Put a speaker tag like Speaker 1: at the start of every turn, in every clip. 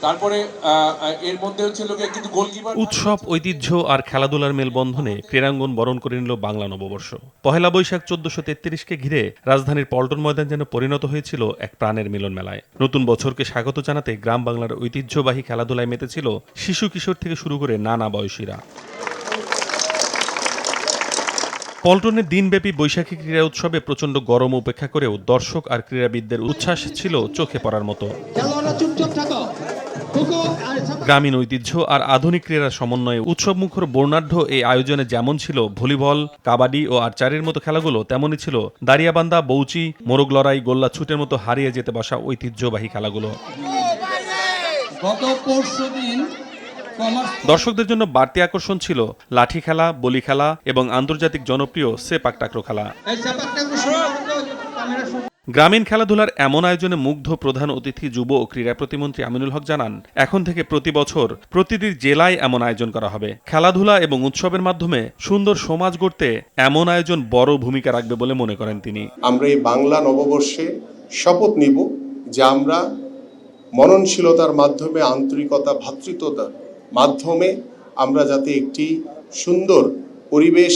Speaker 1: তারপরে এর মধ্যে হচ্ছে লোকে কিন্তু গোলকিপার।
Speaker 2: উৎসব, ঐতিহ্য আর খেলাধুলার মেলবন্ধনে ক্রীড়াঙ্গন বরণ করে নিল বাংলা নববর্ষ। পহেলা বৈশাখ 1433-কে ঘিরে রাজধানীর পল্টন ময়দান যেন পরিণত হয়েছিল এক প্রাণের মিলন মেলায়। নতুন বছরকে স্বাগত জানাতে গ্রাম বাংলার ঐতিহ্যবাহী খেলাধুলায় মেতেছিল শিশু কিশোর থেকে শুরু করে নানা বয়সীরা। পল্টনের দিনব্যাপী বৈশাখী ক্রীড়া উৎসবে প্রচণ্ড গরম উপেক্ষা করেও দর্শক আর ক্রীড়াবিদদের উচ্ছ্বাস ছিল চোখে পড়ার মতো। গ্রামীণ ঐতিহ্য আর আধুনিক ক্রীড়ার সমন্বয়ে উৎসবমুখর বর্ণাঢ্য এই আয়োজনে যেমন ছিল ভলিবল, কাবাডি ও আর্চারির মতো খেলাগুলো, তেমনই ছিল দাঁড়িয়াবান্ধা, বৌচি, মোরগ লড়াই, গোল্লা ছুটের মতো হারিয়ে যেতে বসা ঐতিহ্যবাহী খেলাগুলো। দর্শকদের জন্য বাড়তি আকর্ষণ ছিল লাঠি খেলা, বলি খেলা এবং আন্তর্জাতিক জনপ্রিয় সেপাক টাকরো খেলা। গ্রামীণ খেলাধুলার এমন আয়োজনে মুগ্ধ প্রধান অতিথি যুব ও ক্রীড়া প্রতিমন্ত্রী আমিনুল হক জানান, এখন থেকে প্রতি বছর প্রতিটি জেলায় এমন আয়োজন করা হবে। খেলাধুলা এবং উৎসবের মাধ্যমে সুন্দর সমাজ গড়তে এমন আয়োজন বড় ভূমিকা রাখবে বলে মনে করেন তিনি।
Speaker 3: আমরা এই বাংলা নববর্ষে শপথ নিব যে আমরা মননশীলতার মাধ্যমে, আন্তরিকতা, ভ্রাতৃত্বতার মাধ্যমে আমরা যাতে একটি সুন্দর পরিবেশ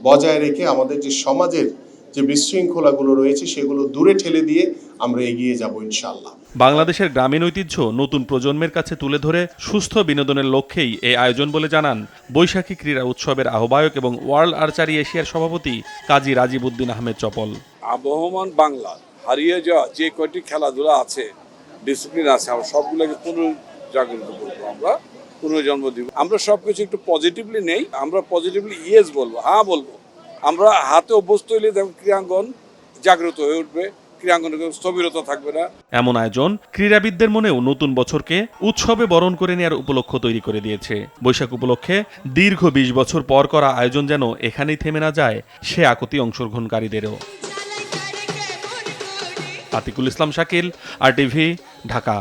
Speaker 3: বজায় রেখে আমাদের যে সমাজের যে বিশৃঙ্খলাগুলো রয়েছে সেগুলো দূরে ঠেলে দিয়ে আমরা এগিয়ে যাব ইনশাআল্লাহ।
Speaker 2: বাংলাদেশের গ্রামীণ ঐতিহ্য নতুন প্রজন্মের কাছে তুলে ধরে সুস্থ বিনোদনের লক্ষ্যেই এই আয়োজন বলে জানান বৈশাখী ক্রীড়া উৎসবের আহ্বায়ক এবং ওয়ার্ল্ড আর্চারি এশিয়ার সভাপতি কাজী রাজীব উদ্দিন আহমেদ চপল।
Speaker 4: আবহমান বাংলা হারিয়ে যাওয়া যে কয়টি খেলাধুলা আছে, ডিসিপ্লিন আছে, আমরা সবগুলোকে পুনর্জাগরিত করবো, আমরা পুনর্জন্ম দিব। আমরা সবকিছু একটু পজিটিভলি নেই, আমরা পজিটিভলি ইয়েস বলবো, হ্যাঁ বলবো। আমরা হাতে অভ্যস্ত হইলে দেখুন ক্রীড়াঙ্গন জাগ্রত হয়ে উঠবে, ক্রীড়াঙ্গনে স্থবিরতা থাকবে না।
Speaker 2: এমন আয়োজন ক্রীড়াবিদদের মনেও নতুন বছরকে উৎসবে বরণ করে নেওয়ার উপলক্ষ তৈরি করে দিয়েছে। বৈশাখ উপলক্ষে দীর্ঘ 20 বছর পর করা আয়োজন যেন এখানেই থেমে না যায় সে আকুতি অংশগ্রহণকারীদেরও। আতিকুল ইসলাম শাকিল, RTV, ঢাকা।